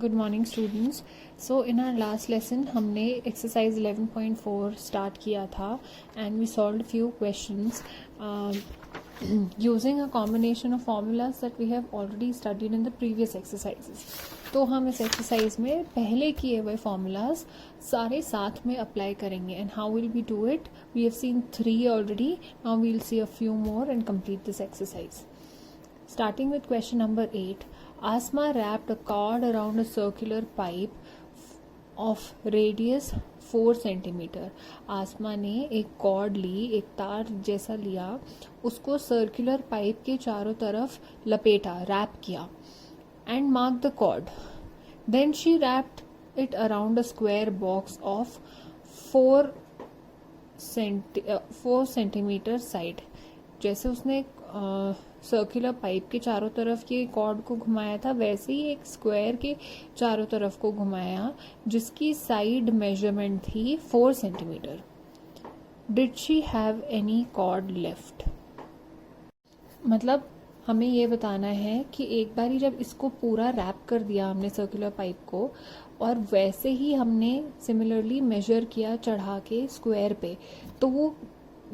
Good morning students. So in our last lesson हमने exercise 11.4 start किया था and we solved few questions using a combination of formulas that we have already studied in the previous exercises. तो हम इस exercise में पहले किए हुए फॉर्मूलाज सारे साथ में अप्लाई करेंगे and how will we do it. We have seen 3 already, now we will see a few more and complete this exercise. Starting with question number 8, Asma wrapped a cord around a circular pipe of radius 4 centimeter. आसमा ने एक cord ली, एक तार जैसा लिया, उसको circular pipe के चारों तरफ लपेटा, रैप किया, and mark the cord. Then she wrapped it around a square box of 4 centimetre side. जैसे उसने सर्कुलर पाइप के चारों तरफ ये कॉर्ड को घुमाया था, वैसे ही एक स्क्वायर के चारों तरफ को घुमाया जिसकी साइड मेजरमेंट थी 4 centimetre. Did she have any cord left? मतलब हमें ये बताना है कि एक बारी जब इसको पूरा रैप कर दिया हमने सर्कुलर पाइप को, और वैसे ही हमने सिमिलरली मेजर किया चढ़ा के स्क्वायर पे, तो वो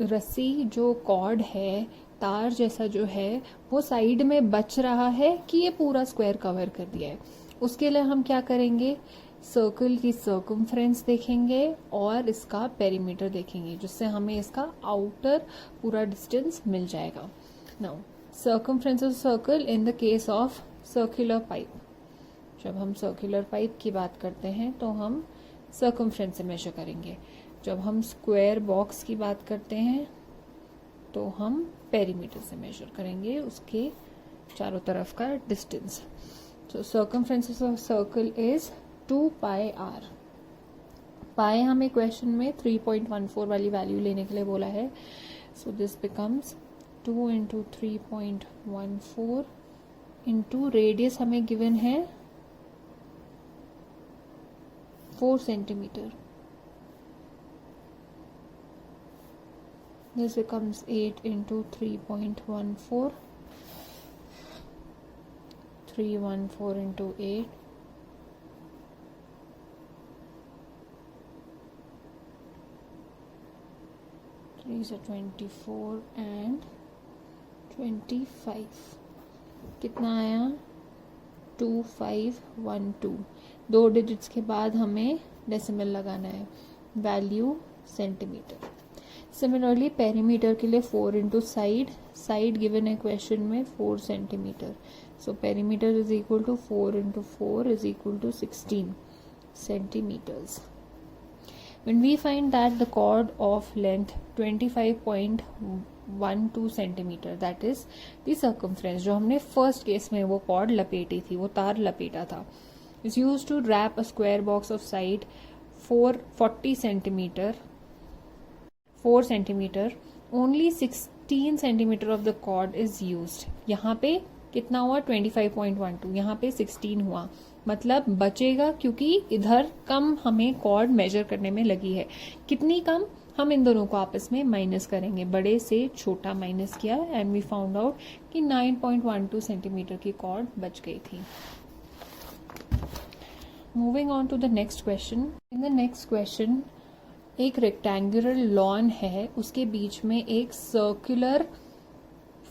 रस्सी जो कॉर्ड है, तार जैसा जो है, वो साइड में बच रहा है कि ये पूरा स्क्वायर कवर कर दिया है. उसके लिए हम क्या करेंगे, सर्कल की सर्कमफ्रेंस देखेंगे और इसका पेरीमीटर देखेंगे, जिससे हमें इसका आउटर पूरा डिस्टेंस मिल जाएगा. Now circumference of circle in the case of circular pipe. जब हम सर्कुलर पाइप की बात करते हैं तो हम सर्कमफ्रेंस से मेजर करेंगे. जब हम स्क्वायर बॉक्स की बात करते हैं तो हम पेरीमीटर से मेजर करेंगे उसके चारों तरफ का डिस्टेंस. तो circumference of circle is 2 pi r. Pi हमें क्वेश्चन में 3.14 वाली वैल्यू लेने के लिए बोला है. So this becomes 2 into 3.14 into radius हमें गिवन है 4 centimetre. This becomes 8 into 3.14, 314 into 8, 3 is 24 and 25. कितना आया? 2512. 2 डिजिट्स के बाद हमें डेसिमल लगाना है, वैल्यू सेंटीमीटर. सिमिलरली पेरीमीटर के लिए 4 इंटू साइड गिवन है क्वेश्चन में 4 centimetre. So perimeter is equal to 4 into 4 is equal to 16 centimetres. When we find that the chord of length 25.12 centimetre, that is the circumference, जो हमने first case में वो cord लपेटी थी, वो तार लपेटा था, is used to wrap a square box of side 40 centimetre, 4 centimetre, only 16 centimetre of the cord is used. यहाँ पे कितना हुआ? 25.12. यहाँ पे 16 हुआ, मतलब बचेगा, क्योंकि इधर कम हमें कॉर्ड मेजर करने में लगी है. कितनी कम? हम इन दोनों को आपस में माइनस करेंगे, बड़े से छोटा माइनस किया एंड वी फाउंड आउट कि 9.12 सेंटीमीटर की कॉर्ड बच गई थी. Moving on to the next question. In the next question एक रेक्टेंगुलर लॉन है, उसके बीच में एक सर्कुलर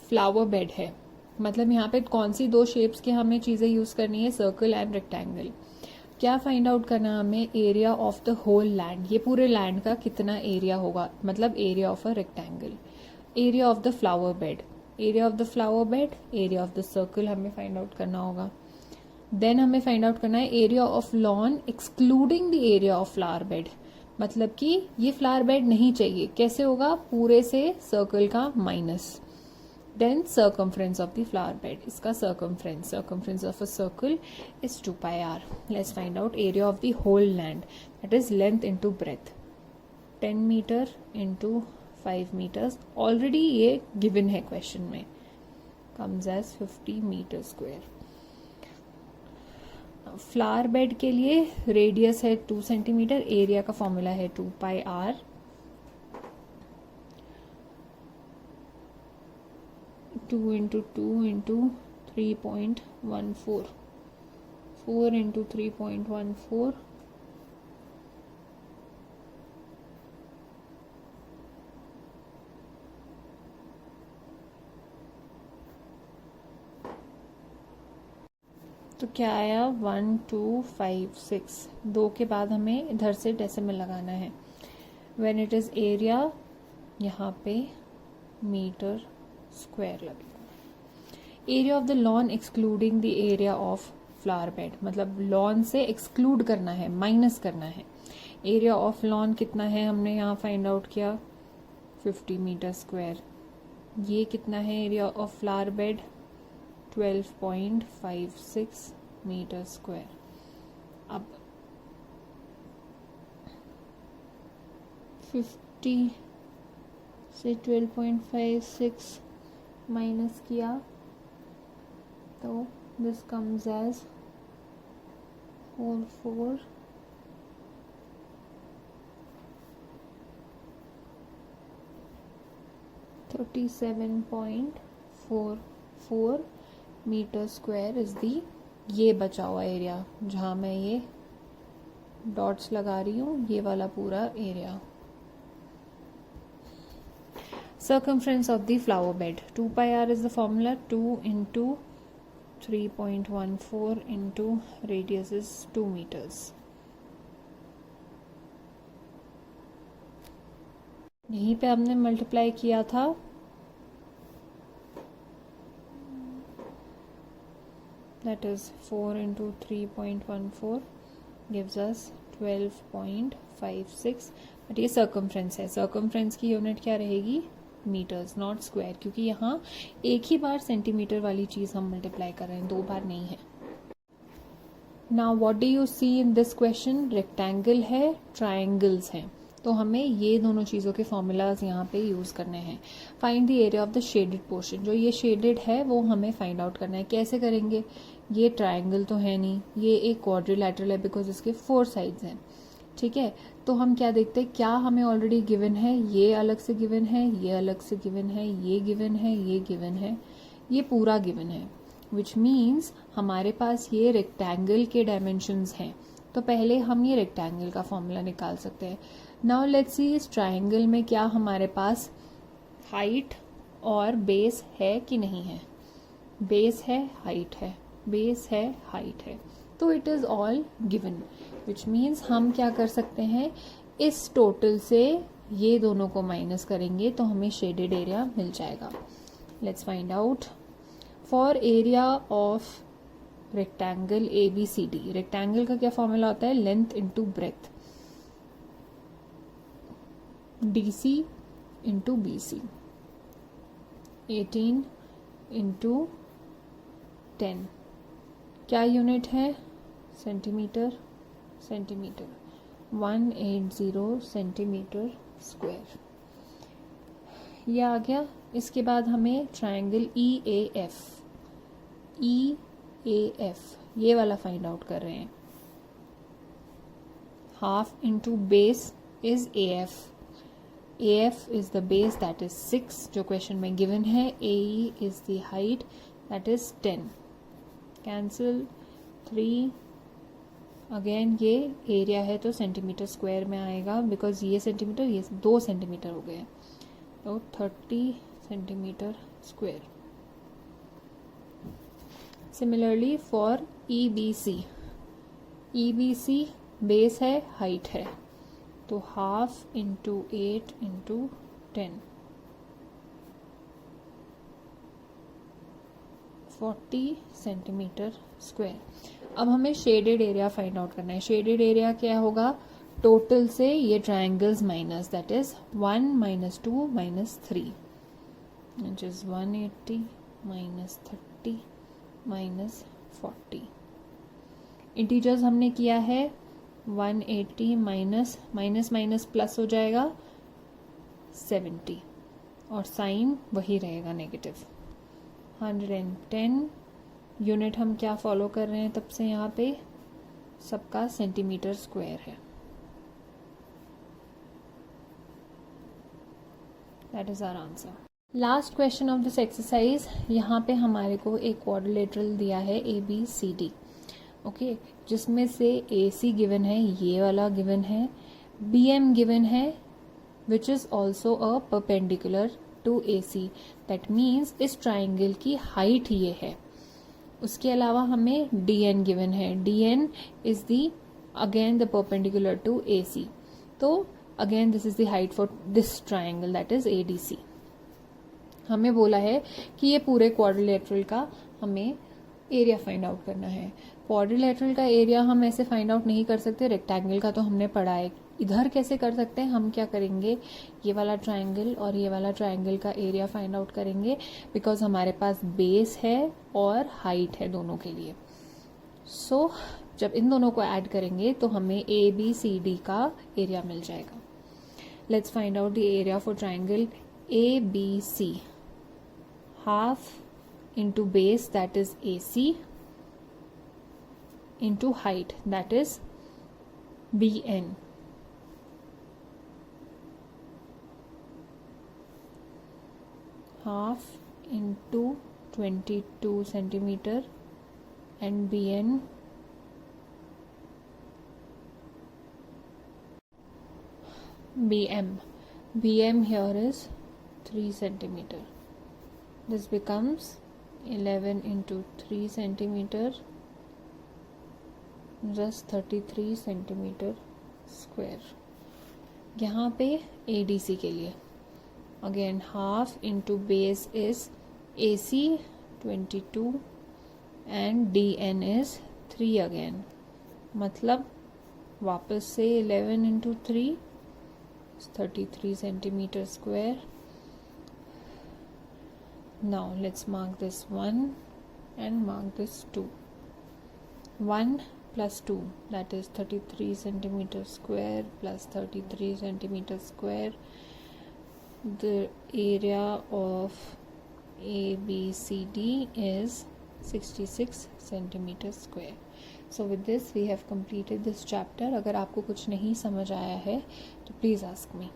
फ्लावर बेड है. मतलब यहाँ पे कौन सी 2 शेप्स की हमें चीज़ें यूज़ करनी है? Circle and rectangle. क्या फाइंड आउट करना हमें? Area of the whole land. ये पूरे लैंड का कितना एरिया होगा, मतलब area of a rectangle. Area of the flower bed, area of the flower bed, area of the circle हमें फाइंड आउट करना होगा. देन हमें फाइंड आउट करना है area of lawn excluding the area of flower bed. मतलब कि ये flower bed नहीं चाहिए. कैसे होगा? पूरे से सर्कल का minus. Then circumference of the flower bed, इसका circumference of a circle is 2 pi r. Let's find out area of the whole land, that is length into breadth. 10 metre into 5 metres, already ये given है question में, comes as 50 metre square. Flower bed के लिए radius है 2 centimetre, area का formula है 2 pi are. 2 into 2 into 3.14, 4 into 3.14 तो क्या आया 1256। 2 के बाद हमें इधर से डेसिमल लगाना है। व्हेन इट इज़ एरिया यहाँ पे मीटर स्क्वायर लगेगा। Area of the lawn excluding the area of flower bed, मतलब लॉन से एक्सक्लूड करना है, माइनस करना है। एरिया ऑफ लॉन कितना है हमने यहाँ फाइंड आउट किया 50 मीटर स्क्वायर। ये कितना है area of flower bed 12.56 metre square. अब 50 से 12.56 माइनस किया तो this comes as 37.44 metre square is the, ये बचा हुआ एरिया जहाँ मैं ये डॉट्स लगा रही हूँ, ये वाला पूरा area. Circumference of the flower bed 2 pi r is the formula, 2 into 3.14 into radius is 2 meters। यहीं पे हमने मल्टीप्लाई किया था, that is 4 into 3.14 gives us 12.56। But ये सर्कमफ्रेंस है, सर्कमफ्रेंस की यूनिट क्या रहेगी मीटर्स, नॉट स्क्वायर, क्योंकि यहाँ एक ही बार सेंटीमीटर वाली चीज हम मल्टीप्लाई कर रहे हैं, 2 बार नहीं है। Now what do you see in this question, rectangle है, ट्राइंगल्स हैं, तो हमें ये दोनों चीज़ों के फॉर्मूलाज यहाँ पे यूज़ करने हैं। Find the area of the shaded portion, जो ये शेडेड है वो हमें फाइंड आउट करना है। कैसे करेंगे, ये ट्राइंगल तो है नहीं, ये एक क्वाड्रिलैटरल है बिकॉज इसके 4 साइड्स हैं, ठीक है। तो हम क्या देखते हैं, क्या हमें ऑलरेडी गिवन है, ये अलग से गिवन है, ये अलग से गिवन है, ये गिवन है, ये गिवन है, ये पूरा गिवन है, विच मीन्स हमारे पास ये रेक्टेंगल के डायमेंशंस हैं। तो पहले हम ये रेक्टेंगल का फॉर्मूला निकाल सकते हैं। नाउ लेट्स सी इस ट्राइंगल में क्या हमारे पास हाइट और बेस है कि नहीं है। बेस है, हाइट है, बेस है, हाइट है, तो it is all given, which means हम क्या कर सकते हैं, इस टोटल से ये दोनों को माइनस करेंगे तो हमें शेडेड एरिया मिल जाएगा। Let's find out for area of rectangle ABCD। Rectangle का क्या फॉर्मूला होता है, length into breath, DC into BC, 18 into 10, क्या यूनिट है, सेंटीमीटर, सेंटीमीटर, 180 सेंटीमीटर स्क्वायर, ये आ गया। इसके बाद हमें ट्राइंगल EAF ये वाला फाइंड आउट कर रहे हैं। Half into base is AF is the base that is 6 जो क्वेश्चन में गिवन है, AE is the height that is 10, cancel 3, again ये एरिया है तो सेंटीमीटर स्क्वायर में आएगा बिकॉज ये सेंटीमीटर, ये 2 सेंटीमीटर हो गए, तो 30 centimetre square. Similarly for EBC base है, हाइट है, तो half into 8 into 10, 40 centimetre square. अब हमें शेडेड एरिया फाइंड आउट करना है। शेडेड एरिया क्या होगा, टोटल से ये triangles minus, that is 1 - 2 - 3, which is 180 - 30 - 40। Integers हमने किया है 180 माइनस प्लस हो जाएगा 70 और साइन वही रहेगा नेगेटिव। 110 यूनिट हम क्या फॉलो कर रहे हैं तब से, यहाँ पे सबका सेंटीमीटर स्क्वायर है, that is our answer. Last question of this exercise, यहाँ पे हमारे को एक क्वाड्रिलेटरल दिया है ABCD। ओके, जिसमें से AC गिवन है, ये वाला गिवन है, BM गिवन है which is also a perpendicular to AC। That means इस ट्राइंगल की हाइट ये है। उसके अलावा हमें DN गिवन है, DN is the again the perpendicular to AC। तो again this is the height for this triangle that is ADC। हमें बोला है कि ये पूरे क्वाड्रिलेटरल का हमें एरिया फाइंड आउट करना है। क्वाड्रिलेटरल का एरिया हम ऐसे फाइंड आउट नहीं कर सकते, रेक्टेंगल का तो हमने पढ़ा है। इधर कैसे कर सकते हैं, हम क्या करेंगे, ये वाला ट्राइंगल और ये वाला ट्राइंगल का एरिया फाइंड आउट करेंगे, बिकॉज हमारे पास बेस है और हाइट है दोनों के लिए। सो जब इन दोनों को ऐड करेंगे तो हमें ABCD का एरिया मिल जाएगा। Let's find out the area for triangle ABC। Half into base that is AC into height that is BN। half into 22 centimeter and BN BM here is 3 centimeter। This becomes 11 into 3 centimeter just 33 centimeter square। यहाँ पे ADC के लिए again half into base is AC 22 and DN is 3 again, मतलब वापस से 11 into 3 33 centimeter square। Now let's mark this 1 and mark this 2। 1 plus 2 that is 33 centimeter square plus 33 centimeter square। The area of ABCD is 66 centimeter square। So with this we have completed this chapter। अगर आपको कुछ नहीं समझ आया है तो please ask me।